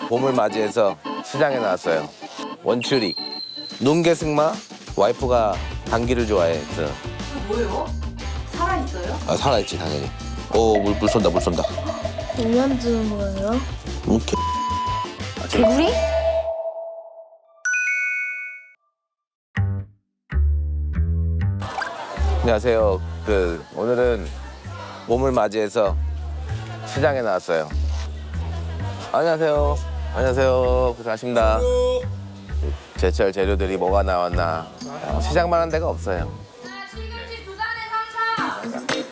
봄을 맞이해서 시장에 나왔어요. 원추리. 눈개승마. 와이프가 감기를 좋아해. 그래서 뭐예요? 살아있어요? 아, 살아있지 당연히. 오, 물 쏜다, 물 쏜다. 왜 안 뜨는 거예요? 이렇게. 개구리? 안녕하세요. 오늘은 봄을 맞이해서 시장에 나왔어요. 안녕하세요. 안녕하세요. 고생하십니다. 제철 재료들이 뭐가 나왔나. 시장만 한 데가 없어요. 시금치 2잔에 3사.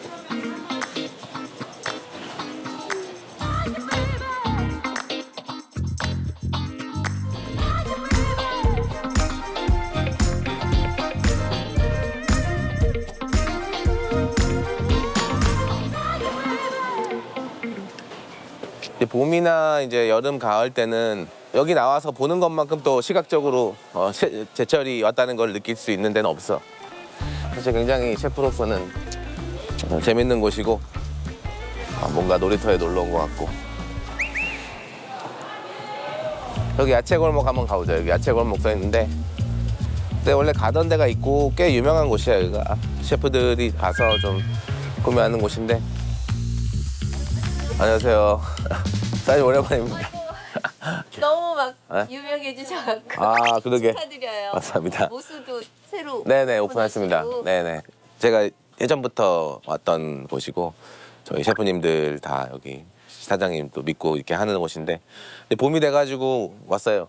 이제 봄이나 이제 여름, 가을 때는 여기 나와서 보는 것만큼 또 시각적으로 제철이 왔다는 걸 느낄 수 있는 데는 없어. 사실 굉장히 셰프로서는 재밌는 곳이고 뭔가 놀이터에 놀러 온 것 같고. 여기 야채골목 한번 가보자. 여기 야채골목 써 있는데 근데 원래 가던 데가 있고 꽤 유명한 곳이야. 여기가 셰프들이 가서 좀 구매하는 곳인데. 안녕하세요. 사장님 오랜만입니다. 너무 막 네? 유명해지셔갖고 아, 그러게. 축하드려요. 감사합니다. 모수도 새로 네네, 오픈했습니다. 오픈하시고. 네네. 제가 예전부터 왔던 곳이고 저희 셰프님들 다 여기 사장님 또 믿고 이렇게 하는 곳인데 이제 봄이 돼가지고 왔어요.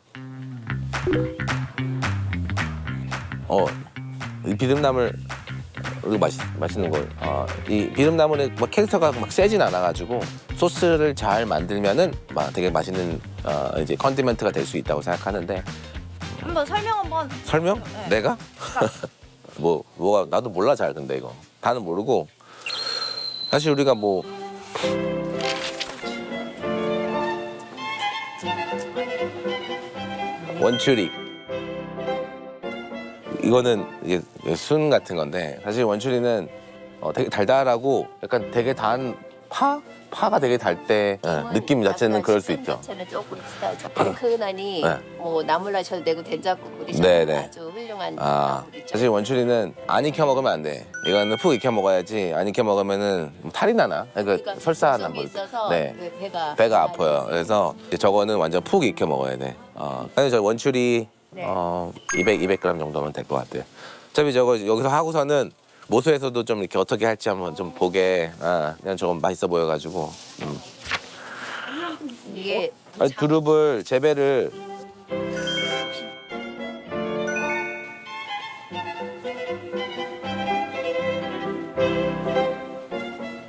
이 비듬나물 이거 맛있는 거. 이 비듬나물의 막 캐릭터가 막 세진 않아가지고 소스를 잘 만들면은 막 되게 맛있는 이제 컨디멘트가 될 수 있다고 생각하는데. 한번 설명 한번. 설명? 네. 내가? 뭐가 나도 몰라 잘 근데 이거 다는 모르고 사실 우리가 뭐 원추리 이거는 이게 순 같은 건데 사실 원추리는 되게 달달하고 약간 되게 단 파가 되게 달 때 느낌 자체는 그럴 수 있죠. 자체는 조금 비슷하죠. 팽큰하니 네. 뭐 나물 하셔도 되고 된장국 끓이셔도 네네. 아주 훌륭한 아, 나물이죠. 사실 원추리는 안 익혀 먹으면 안 돼. 이거는 푹 익혀 먹어야지. 안 익혀 먹으면은 탈이 나나? 그러니까 설사나 속이 뭐. 있어서 네. 배가 아파요. 그래서 이제 저거는 완전 푹 익혀 먹어야 돼. 그래서 저 원추리 네. 200g 정도면 될 것 같아요. 어차피 저거 여기서 하고서는 모수에서도 좀 이렇게 어떻게 할지 한번 좀 보게. 그냥 조금 맛있어 보여가지고. 이게 두릅을 재배를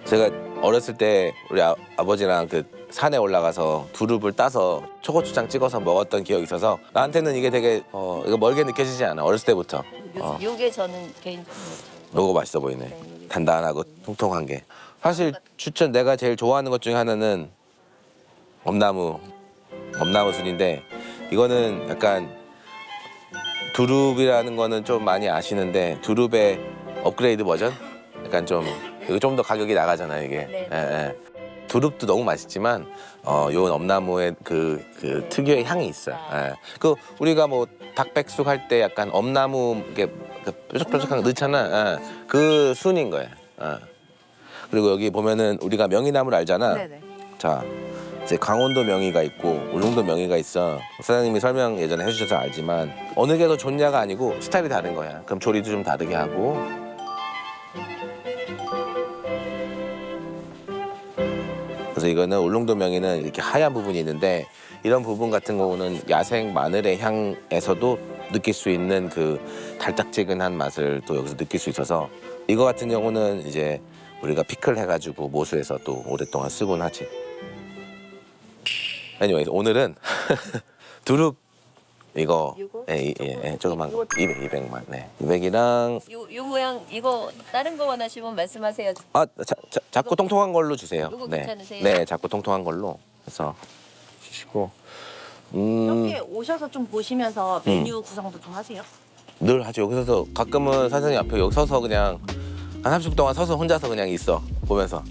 제가 어렸을 때 우리 아버지랑 그 산에 올라가서 두릅을 따서 초고추장 찍어서 먹었던 기억이 있어서 나한테는 이게 되게 이거 멀게 느껴지지 않아. 어렸을 때부터. 요게 저는 개인적으로 요거 맛있어 보이네. 단단하고 통통한 게. 사실 추천 내가 제일 좋아하는 것 중에 하나는 엄나무 순인데 이거는 약간 두릅이라는 거는 좀 많이 아시는데 두릅의 업그레이드 버전? 약간 좀 더 가격이 나가잖아요 이게. 네. 예, 예. 두릅도 너무 맛있지만 요 엄나무의 그 특유의 향이 있어요. 예. 그 우리가 뭐 닭백숙 할 때 약간 엄나무 이게 뾰족뾰족한 거 넣잖아. 예. 그 순인 거예요. 예. 그리고 여기 보면은 우리가 명이나물 알잖아. 네네. 자, 이제 강원도 명이가 있고 울릉도 명이가 있어. 사장님이 설명 예전에 해주셔서 알지만 어느 게 더 좋냐가 아니고 스타일이 다른 거야. 그럼 조리도 좀 다르게 하고. 그래서 이거는 울릉도 명이는 이렇게 하얀 부분이 있는데 이런 부분 같은 경우는 야생 마늘의 향에서도 느낄 수 있는 그 달짝지근한 맛을 또 여기서 느낄 수 있어서 이거 같은 경우는 이제 우리가 피클 해가지고 모수에서 또 오랫동안 쓰곤 하지. anyway, 오늘은 두릅 이거 요거? 조그만 거 200만. 네. 200이랑 요 모양 이거 다른 거 원하시면 말씀하세요. 작고 통통한 걸로 주세요. 요거 네. 괜찮으세요? 네, 작고 통통한 걸로 해서 주시고. 여기 오셔서 좀 보시면서 메뉴 구성도 좀 하세요? 늘 하죠. 여기서 가끔은 사장님 앞에 여기 서서 그냥 한 30분 동안 서서 혼자서 그냥 있어 보면서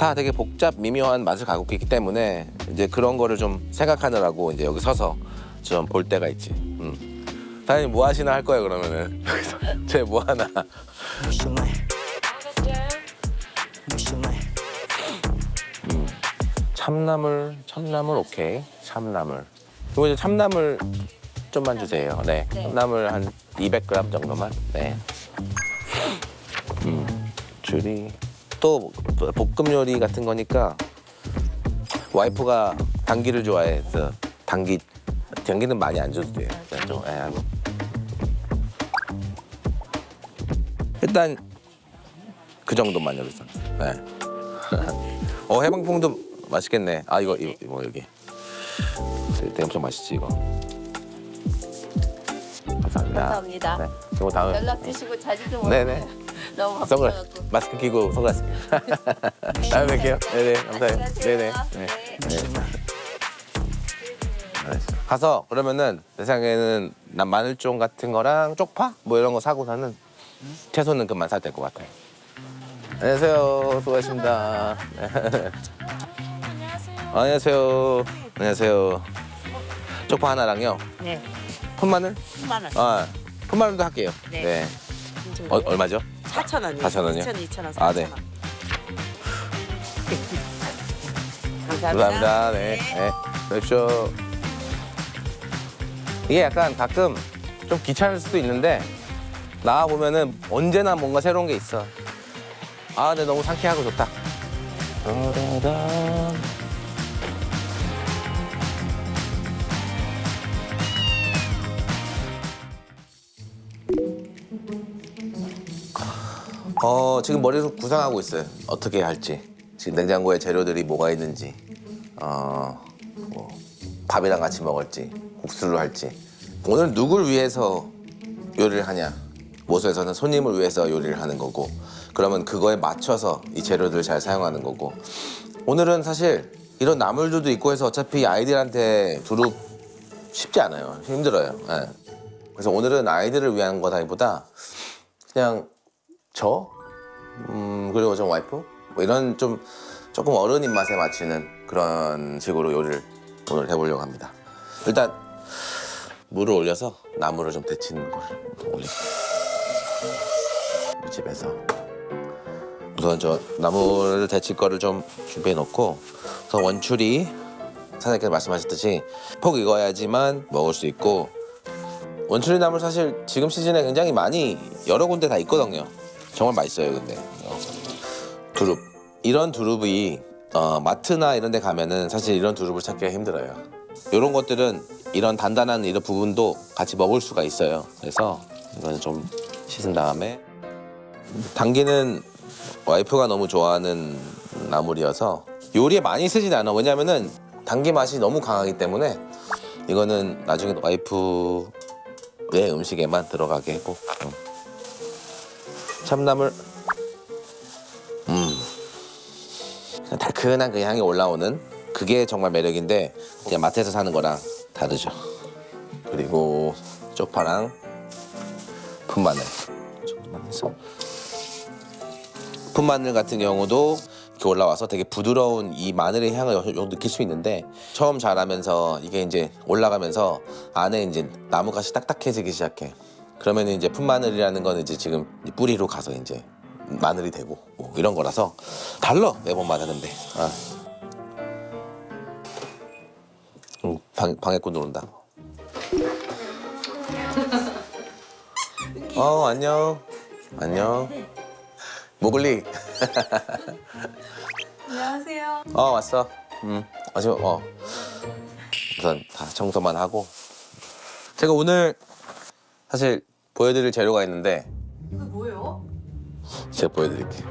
다 되게 복잡 미묘한 맛을 갖고 있기 때문에 이제 그런 거를 좀 생각하느라고 이제 여기 서서 좀 볼 때가 있지. 당연히 뭐 하시나 할 거야 그러면은 여기서 쟤 뭐 하나. 참나물 오케이. 참나물. 그리고 이제 참나물 좀만 주세요. 네. 네. 참나물 한 200g 정도만. 네. 줄이 또 볶음 요리 같은 거니까 와이프가 당기를 좋아해서 당기는 많이 안 줘도 돼요. 그냥 좀, 일단 그 정도만 여기서. 네. 해방풍도 맛있겠네. 아 이거 여기. 되게 엄청 맛있지 이거. 감사합니다. 감사합니다. 네. 그리고 다음 연락 주시고 자주 좀 네네. 오세요. 너무 선글라스 바쁘셔갖고. 마스크 끼고 선글라스. 다음에 뵐게요. 네네 감사해요. 안녕하세요. 네네. 네. 알았어. 가서 그러면은 내 생각에는 난 마늘종 같은 거랑 쪽파 뭐 이런 거 사고서는 채소는 그만 사도 될 것 같아요. 안녕하세요. 수고하셨습니다. 안녕하세요. 안녕하세요. 쪽파 하나랑요. 네. 풋마늘? 마늘. 풋마늘도 할게요. 네. 네. 얼마죠? 4,000원이요. 4,000원이요? 2,000원, 2,000원, 4,000원. 아, 네. 감사합니다. 네. 네. 그렇죠. 이게 약간 가끔 좀 귀찮을 수도 있는데 나와 보면은 언제나 뭔가 새로운 게 있어. 아, 근데 너무 상쾌하고 좋다. 따다단. 지금 머리에서 구상하고 있어요. 어떻게 할지. 지금 냉장고에 재료들이 뭐가 있는지. 뭐 밥이랑 같이 먹을지, 국수로 할지. 오늘 누굴 위해서 요리를 하냐. 모소에서는 손님을 위해서 요리를 하는 거고, 그러면 그거에 맞춰서 이 재료들을 잘 사용하는 거고. 오늘은 사실 이런 나물들도 있고 해서 어차피 아이들한테 두루 쉽지 않아요. 힘들어요. 예. 그래서 오늘은 아이들을 위한 거다기보다 그냥 그리고 좀 와이프 뭐 이런 좀 조금 어른 입맛에 맞추는 그런 식으로 요리를 오늘 해보려고 합니다. 일단 물을 올려서 나물을 좀 데치는 걸 올릴게요. 이 집에서 우선 저 나물을 데칠 거를 좀 준비해 놓고, 우선 원추리 사장님께서 말씀하셨듯이 폭 익어야지만 먹을 수 있고, 원추리 나물 사실 지금 시즌에 굉장히 많이 여러 군데 다 있거든요. 정말 맛있어요. 근데 두릅, 이런 두릅이 마트나 이런 데 가면은 사실 이런 두릅을 찾기가 힘들어요. 이런 것들은 이런 단단한 이런 부분도 같이 먹을 수가 있어요. 그래서 이거는 좀 씻은 다음에, 당기는 와이프가 너무 좋아하는 나물이어서 요리에 많이 쓰진 않아. 왜냐면은 당기 맛이 너무 강하기 때문에 이거는 나중에 와이프의 음식에만 들어가게 하고. 참나물, 달큰한 그 향이 올라오는 그게 정말 매력인데 그냥 마트에서 사는 거랑 다르죠. 그리고 쪽파랑 풋마늘 정도만 해서. 풋마늘 같은 경우도 이렇게 올라와서 되게 부드러운 이 마늘의 향을 느낄 수 있는데, 처음 자라면서 이게 이제 올라가면서 안에 이제 나무가시 딱딱해지기 시작해. 그러면 이제 풋마늘이라는 건 이제 지금 뿌리로 가서 이제 마늘이 되고 뭐 이런 거라서 달라 매번 마늘인데. 방해꾼 들어온다. 안녕. 안녕. 모글리. 안녕하세요. 왔어. 지금 우선 다 청소만 하고. 제가 오늘 사실 보여드릴 재료가 있는데, 이거 뭐예요? 제가 보여드릴게요.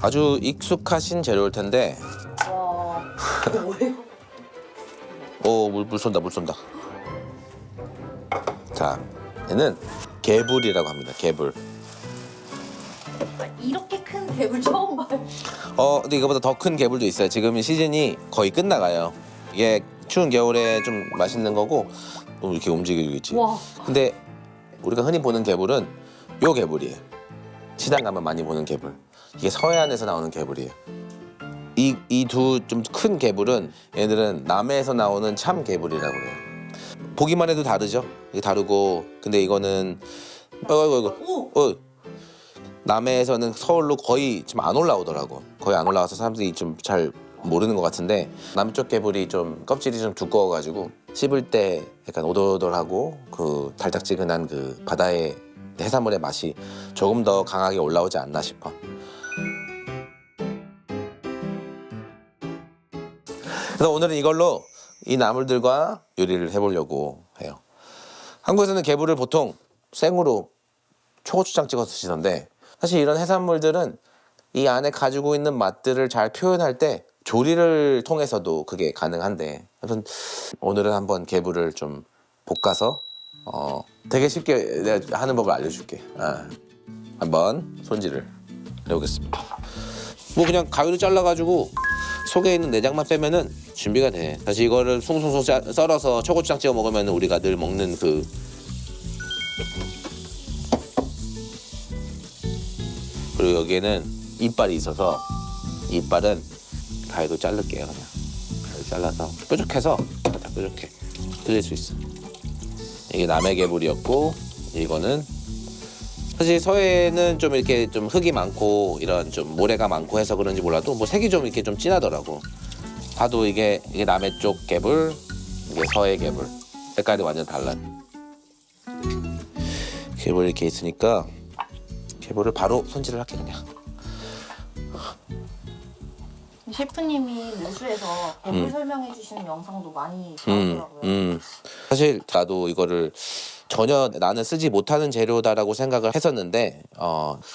아주 익숙하신 재료일 텐데. 와, 이거 뭐예요? 물 쏜다, 물 쏜다. 자, 얘는 개불이라고 합니다. 개불. 이렇게 큰 개불 처음 봐요. 근데 이거보다 더 큰 개불도 있어요. 지금 시즌이 거의 끝나가요. 이게 추운 겨울에 좀 맛있는 거고, 이렇게 움직이고 있지. 와. 근데 우리가 흔히 보는 개불은 요 개불이에요. 시장 가면 많이 보는 개불. 이게 서해안에서 나오는 개불이에요. 이 두 좀 큰 개불은 얘들은 남해에서 나오는 참 개불이라고 해요. 보기만 해도 다르죠? 이게 다르고 근데 이거는 남해에서는 서울로 거의 지금 안 올라오더라고. 거의 안 올라와서 사람들이 좀 잘 모르는 것 같은데 남쪽 개불이 좀 껍질이 좀 두꺼워가지고 씹을 때 약간 오돌오돌하고 그 달짝지근한 그 바다의 해산물의 맛이 조금 더 강하게 올라오지 않나 싶어. 그래서 오늘은 이걸로 이 나물들과 요리를 해보려고 해요. 한국에서는 개불을 보통 생으로 초고추장 찍어서 드시던데 사실 이런 해산물들은 이 안에 가지고 있는 맛들을 잘 표현할 때 조리를 통해서도 그게 가능한데 아무튼 오늘은 한번 개불을 좀 볶아서 되게 쉽게 내가 하는 법을 알려줄게. 한번 손질을 해보겠습니다. 뭐 그냥 가위로 잘라가지고 속에 있는 내장만 빼면은 준비가 돼. 사실 이거를 숭숭숭 썰어서 초고추장 찍어 먹으면 우리가 늘 먹는 그 그리고 여기에는 이빨이 있어서 이빨은 가위로 자를게요. 그냥 가위로 잘라서 뾰족해서 다 뾰족해 들릴 수 있어. 이게 남해 개불이었고 이거는 사실 서해는 좀 이렇게 좀 흙이 많고 이런 좀 모래가 많고 해서 그런지 몰라도 뭐 색이 좀 이렇게 좀 진하더라고. 봐도 이게 남해 쪽 개불, 이게 서해 개불 색깔이 완전 달라. 개불 이렇게 있으니까 개불을 바로 손질을 할게 그냥. 셰프님이 누수에서 개불 설명해 주시는 영상도 많이 나오더라고요. 사실 나도 이거를 전혀 나는 쓰지 못하는 재료다라고 생각을 했었는데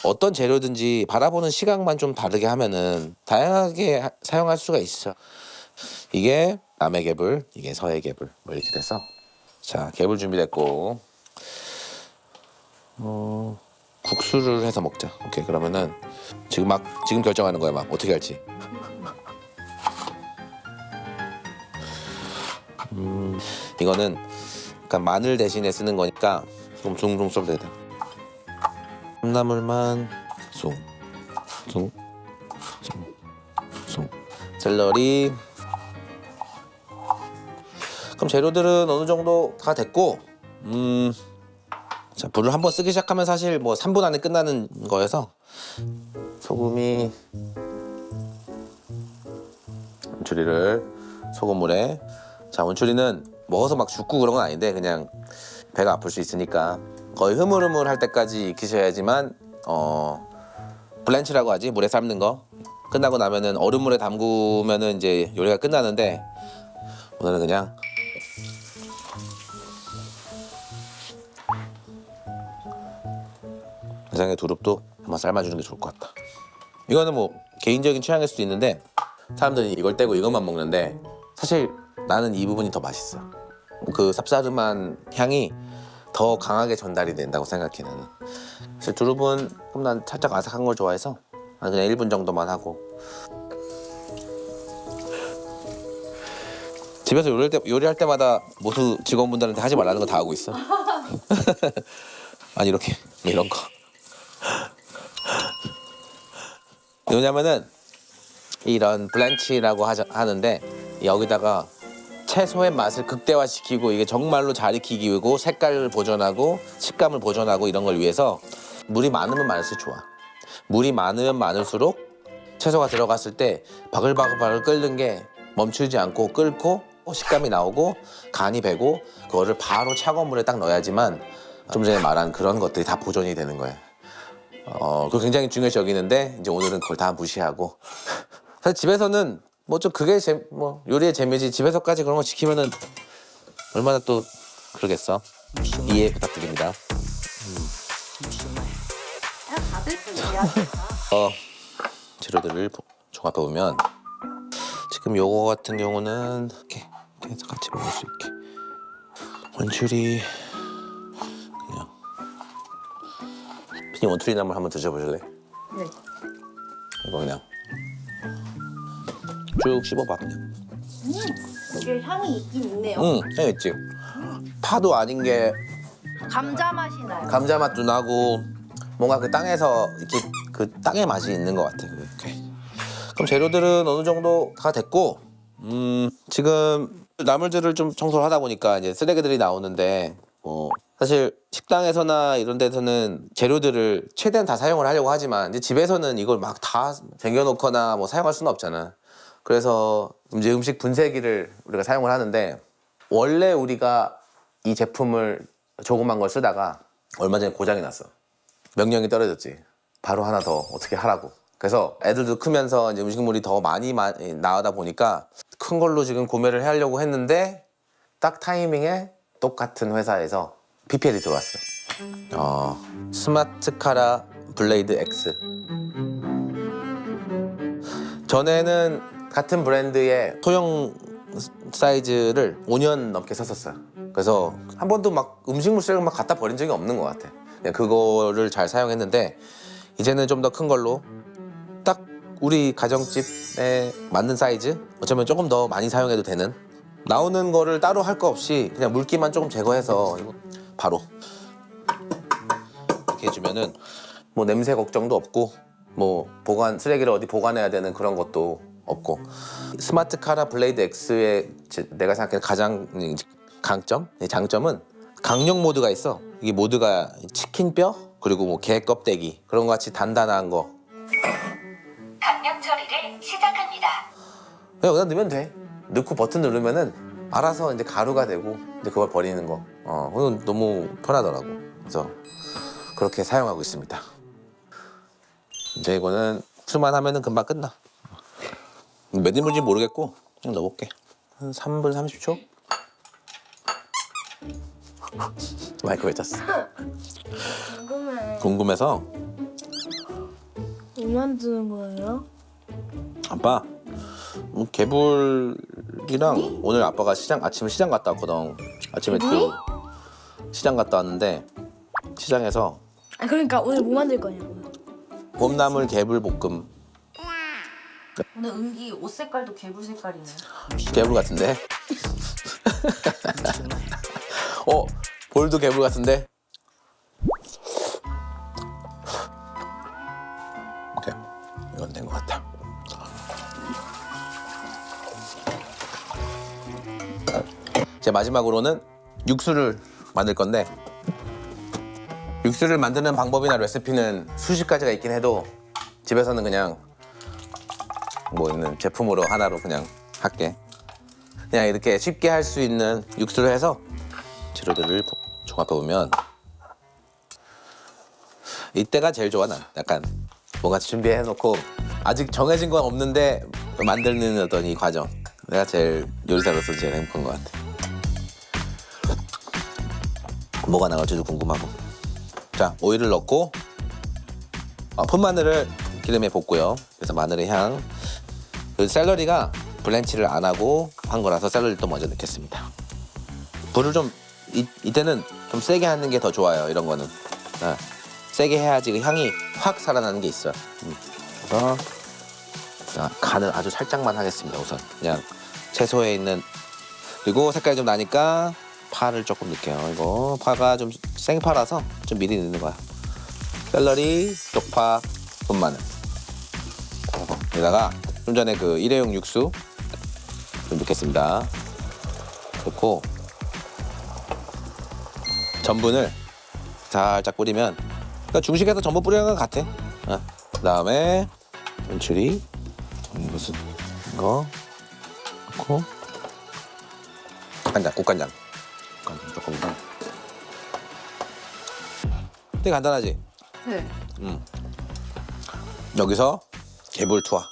어떤 재료든지 바라보는 시각만 좀 다르게 하면은 다양하게 사용할 수가 있어. 이게 남해 개불, 이게 서해 개불 뭐 이렇게 돼서 자 개불 준비됐고 국수를 해서 먹자. 오케이 그러면은 지금 결정하는 거야 막 어떻게 할지. 이거는 약간 마늘 대신에 쓰는 거니까 좀 둥둥 썰어야 돼. 콩나물만 숭 샐러리. 그럼 재료들은 어느 정도 다 됐고 자 불을 한번 쓰기 시작하면 사실 뭐 3분 안에 끝나는 거여서 소금이 원추리를 소금물에 자 원추리는 먹어서 막 죽고 그런 건 아닌데 그냥 배가 아플 수 있으니까 거의 흐물흐물할 때까지 익히셔야지만 블렌치라고 하지 물에 삶는 거 끝나고 나면은 얼음물에 담그면은 이제 요리가 끝나는데 오늘은 그냥 세상에 두릅도 한번 삶아주는 게 좋을 것 같다. 이거는 뭐 개인적인 취향일 수도 있는데 사람들은 이걸 떼고 이것만 먹는데 사실 나는 이 부분이 더 맛있어. 그 쌉싸름한 향이 더 강하게 전달이 된다고 생각해 나는. 사실 두릅은 그럼 난 살짝 아삭한 걸 좋아해서 그냥 1분 정도만 하고 집에서 요리할 때마다 모수 직원분들한테 하지 말라는 거 다 하고 있어. 아니 이렇게 이런 거. 왜냐면은 이런 블렌치라고 하는데 여기다가 채소의 맛을 극대화시키고 이게 정말로 잘 익히기 위고 색깔을 보존하고 식감을 보존하고 이런 걸 위해서 물이 많으면 많을수록 좋아. 물이 많으면 많을수록 채소가 들어갔을 때 바글바글 끓는 게 멈추지 않고 끓고 식감이 나오고 간이 배고 그거를 바로 차가운 물에 딱 넣어야지만 좀 전에 말한 그런 것들이 다 보존이 되는 거야. 그거 굉장히 중요시 여기는데 이제 오늘은 그걸 다 무시하고 사실 집에서는 뭐 좀 그게 뭐 요리의 재미지 집에서까지 그런 거 지키면은 얼마나 또 그러겠어. 이해 부탁드립니다. 다들 이해하시겠다. 재료들을 종합해 보면 지금 요거 같은 경우는 이렇게 해서 같이 먹을 수 있게 원추리 그냥 피디 원추리 나물 한번 드셔보실래? 네. 이거 그냥 쭉 씹어봐 그냥. 이게 향이 있긴 있네요. 향 있지. 파도 아닌 게 감자 맛이 나요. 감자 맛도 나고 뭔가 그 땅에서 이렇게 그 땅의 맛이 있는 것 같아. 이렇게. 그럼 재료들은 어느 정도 다 됐고, 지금 나물들을 좀 청소를 하다 보니까 이제 쓰레기들이 나오는데, 사실 식당에서나 이런 데서는 재료들을 최대한 다 사용을 하려고 하지만 이제 집에서는 이걸 막 다 쟁여놓거나 뭐 사용할 수는 없잖아. 그래서 이제 음식 분쇄기를 우리가 사용을 하는데, 원래 우리가 이 제품을 조그만 걸 쓰다가 얼마 전에 고장이 났어. 명령이 떨어졌지. 바로 하나 더 어떻게 하라고. 그래서 애들도 크면서 이제 음식물이 더 많이 나오다 보니까 큰 걸로 지금 구매를 하려고 했는데 딱 타이밍에 똑같은 회사에서 PPL이 들어왔어. 스마트카라 블레이드 X. 전에는 같은 브랜드의 소형 사이즈를 5년 넘게 썼었어요. 그래서 한 번도 막 음식물 쓰레기 막 갖다 버린 적이 없는 것 같아. 그냥 그거를 잘 사용했는데 이제는 좀 더 큰 걸로 딱 우리 가정집에 맞는 사이즈, 어쩌면 조금 더 많이 사용해도 되는, 나오는 거를 따로 할 거 없이 그냥 물기만 조금 제거해서 이거 바로 이렇게 해주면은 뭐 냄새 걱정도 없고 뭐 쓰레기를 어디 보관해야 되는 그런 것도 없고. 스마트 카라 블레이드 X의 내가 생각하는 가장 장점은 강력 모드가 있어. 이게 모드가 치킨뼈 그리고 뭐 게 껍데기 그런 거 같이 단단한 거. 강력 처리를 시작합니다. 그냥 여기다 넣으면 돼. 넣고 버튼 누르면은 알아서 이제 가루가 되고 이제 그걸 버리는 거. 그건 너무 편하더라고. 그래서 그렇게 사용하고 있습니다. 이제 이거는 흡수만 하면은 금방 끝나. 몇 인분인지 모르겠고 그냥 넣어볼게. 한 3분 30초? 마이크 왜 짰어? 궁금해. 궁금해서. 뭐 만드는 거예요? 아빠, 개불이랑 오늘 아빠가 아침에 시장 갔다 왔거든. 아침에 또 시장 갔다 왔는데 시장에서 그러니까 오늘 뭐 만들 거냐고요? 봄나물 개불 볶음. 오늘 은기 옷 색깔도 개불 색깔이네. 개불 같은데? 볼도 개불 같은데? 오케이, 이건 된 것 같아. 이제 마지막으로는 육수를 만들 건데, 육수를 만드는 방법이나 레시피는 수십 가지가 있긴 해도 집에서는 그냥 뭐 있는 제품으로 하나로 그냥 할게. 그냥 이렇게 쉽게 할 수 있는 육수를 해서 재료들을 종합해 보면 이때가 제일 좋아. 난 약간 뭔가 준비해 놓고 아직 정해진 건 없는데 만드는 어떤 이 과정, 내가 제일 요리사로서 제일 행복한 것 같아. 뭐가 나올지도 궁금하고. 자, 오일을 넣고 푼마늘을 기름에 볶고요. 그래서 마늘의 향. 그리고 샐러리가 블렌치를 안 하고 한 거라서 샐러리 또 먼저 넣겠습니다. 불을 좀 이때는 좀 세게 하는 게 더 좋아요. 이런 거는 세게 해야지 그 향이 확 살아나는 게 있어요. 그래서 자, 간을 아주 살짝만 하겠습니다. 우선 그냥 채소에 있는, 그리고 색깔이 좀 나니까 파를 조금 넣을게요. 이거 파가 좀 생파라서 좀 미리 넣는 거야. 샐러리, 쪽파, 분마늘. 여기다가 좀 전에 그 일회용 육수 좀 넣겠습니다. 넣고 전분을 살짝 뿌리면, 그러니까 중식에서 전분 뿌리는 것 같아. 그다음에 면추리, 무슨 이거 넣고 간장, 국간장 조금 더. 되게 간단하지? 네. 여기서 개불 투하.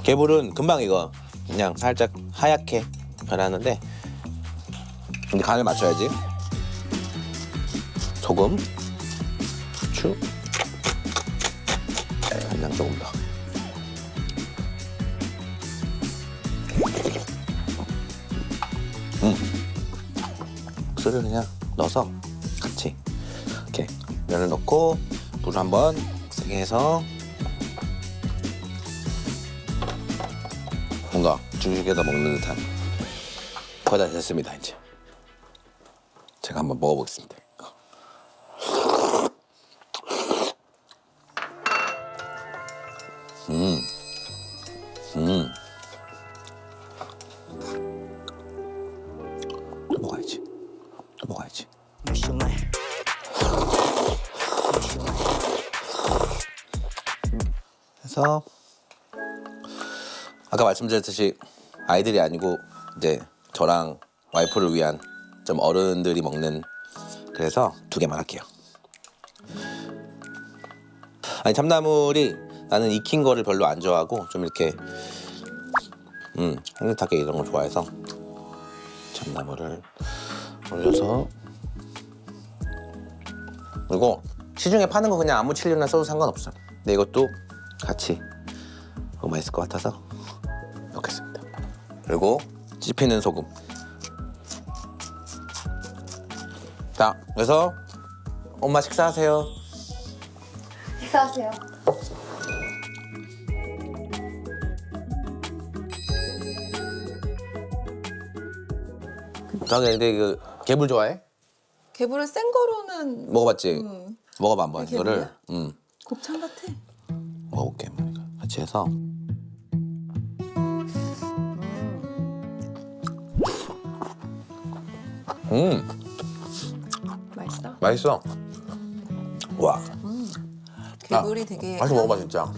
개불은 금방 이거 그냥 살짝 하얗게 변하는데, 근데 간을 맞춰야지. 소금, 후추, 간장 조금 더. 육수를 그냥 넣어서 같이 이렇게 면을 넣고 물을 한번 세게 해서 뭔가 중식에다 먹는 듯한 거의 다 됐습니다. 이제 제가 한번 먹어보겠습니다. 또 먹어야지. 또 먹어야지. 그래서 아까 말씀드렸듯이 아이들이 아니고 이제 저랑 와이프를 위한 좀 어른들이 먹는 그래서 2개만 할게요. 아니 참나물이 나는 익힌 거를 별로 안 좋아하고 좀 이렇게 향긋하게 이런 걸 좋아해서 참나물을 올려서 그리고 시중에 파는 거 그냥 아무 칠류나 써도 상관없어. 근데 이것도 같이 너무 맛있을 것 같아서 넣겠습니다. 그리고 씹히는 소금. 자, 그래서 엄마 식사하세요. 식사하세요. 근데 그 개불 좋아해? 개불을 생뭐 거로는 먹어봤지? 먹어봐 한번 이게 이거를. 개불이야? 곱창 같아. 먹어볼게. 같이 해서. 맛있어? 맛있어. 와, 개불이 되게 다시 먹어봐 진짜.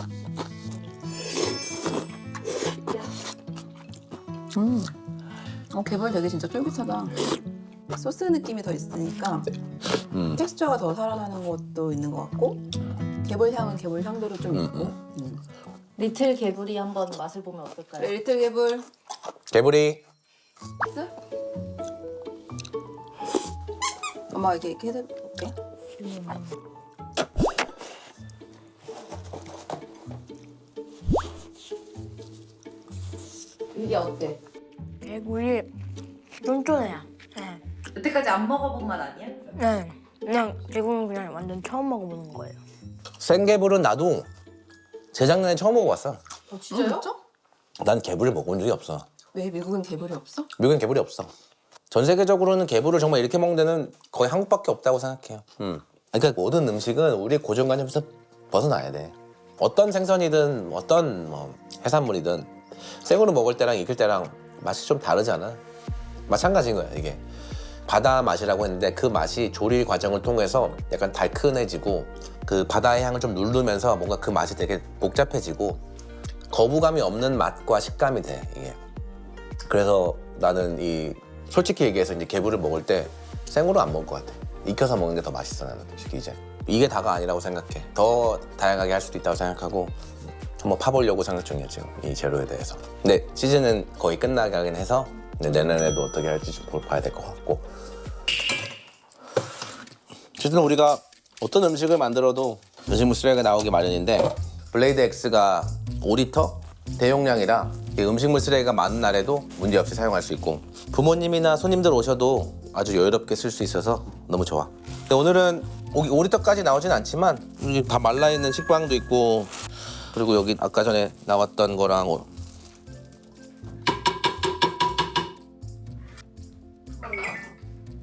개불 되게 진짜 쫄깃하다. 소스 느낌이 더 있으니까 텍스처가 더 살아나는 것도 있는 것 같고 개불 향은 개불 향대로 좀 있고. 리틀 개구리 한번 맛을 보면 어떨까요? 그래, 리틀 개불. 개불이. 엄마 이렇게 해볼게. 이게 어때? 개구리 쫀쫀해요. 네. 여태까지 안 먹어본 맛 아니야? 네. 그냥 개구리는 그냥 완전 처음 먹어보는 거예요. 생개불은 나도 재작년에 처음 먹어봤어. 진짜요? 진짜? 난 개불을 먹어본 적이 없어. 왜 미국은 개불이 없어? 미국엔 개불이 없어. 전 세계적으로는 개불을 정말 이렇게 먹는 데는 거의 한국밖에 없다고 생각해요. 그러니까 모든 음식은 우리 고정관념에서 벗어나야 돼. 어떤 생선이든 어떤 뭐 해산물이든 생으로 먹을 때랑 익힐 때랑 맛이 좀 다르잖아. 마찬가지인 거야 이게. 바다 맛이라고 했는데 그 맛이 조릴 과정을 통해서 약간 달큰해지고 그 바다의 향을 좀 누르면서 뭔가 그 맛이 되게 복잡해지고 거부감이 없는 맛과 식감이 돼 이게. 그래서 나는 이 솔직히 얘기해서 이제 개불을 먹을 때 생으로 안 먹을 것 같아. 익혀서 먹는 게 더 맛있어 나는 솔직히 이제. 이게 다가 아니라고 생각해. 더 다양하게 할 수도 있다고 생각하고 한번 파보려고 생각 중이에요 지금 이 재료에 대해서. 근데 시즌은 거의 끝나가긴 해서 내년에도 어떻게 할지 좀 봐야 될 것 같고. 어쨌든 우리가 어떤 음식을 만들어도 음식물 쓰레기가 나오기 마련인데 블레이드 X가 5리터 대용량이라 이 음식물 쓰레기가 많은 날에도 문제없이 사용할 수 있고 부모님이나 손님들 오셔도 아주 여유롭게 쓸 수 있어서 너무 좋아. 근데 오늘은 5리터까지 나오진 않지만 여기 다 말라있는 식빵도 있고 그리고 여기 아까 전에 나왔던 거랑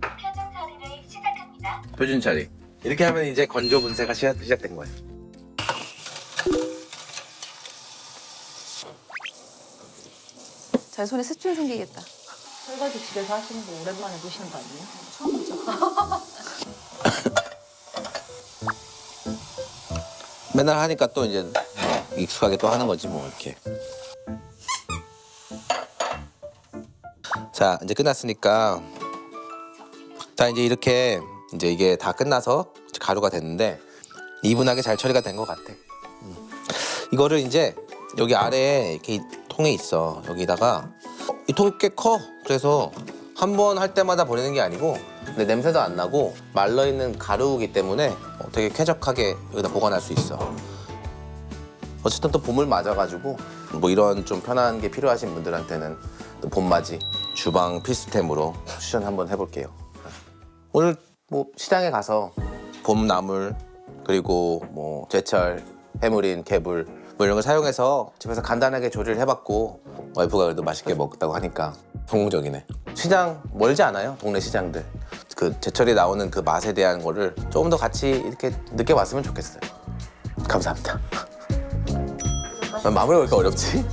표정 처리를 시작합니다. 표준 처리. 이렇게 하면 이제 건조 분쇄가 시작된 거예요. 잘 손에 스칠 생기겠다. 설거지 집에서 하시는 거 오랜만에 보시는 거 아니에요? 맨날 하니까 또 이제 익숙하게 또 하는 거지 뭐 이렇게. 자 이제 끝났으니까 자 이제 이렇게 이제 이게 다 끝나서 가루가 됐는데 이분하게 잘 처리가 된 것 같아. 이거를 이제 여기 아래에 이렇게 통에 있어. 여기다가 이 통이 꽤 커. 그래서 한 번 할 때마다 버리는 게 아니고 근데 냄새도 안 나고 말라 있는 가루이기 때문에 되게 쾌적하게 여기다 보관할 수 있어. 어쨌든 또 봄을 맞아가지고 뭐 이런 좀 편한 게 필요하신 분들한테는 또 봄맞이 주방 필수템으로 추천 한번 해볼게요. 오늘 뭐 시장에 가서 봄나물 그리고 뭐 제철 해물인 개불 뭐 이런 걸 사용해서 집에서 간단하게 조리를 해봤고 와이프가 그래도 맛있게 먹었다고 하니까 성공적이네. 시장 멀지 않아요? 동네 시장들. 그 제철에 나오는 그 맛에 대한 거를 조금 더 같이 이렇게 느껴봤으면 좋겠어요. 감사합니다. 마무리가 왜 이렇게 어렵지?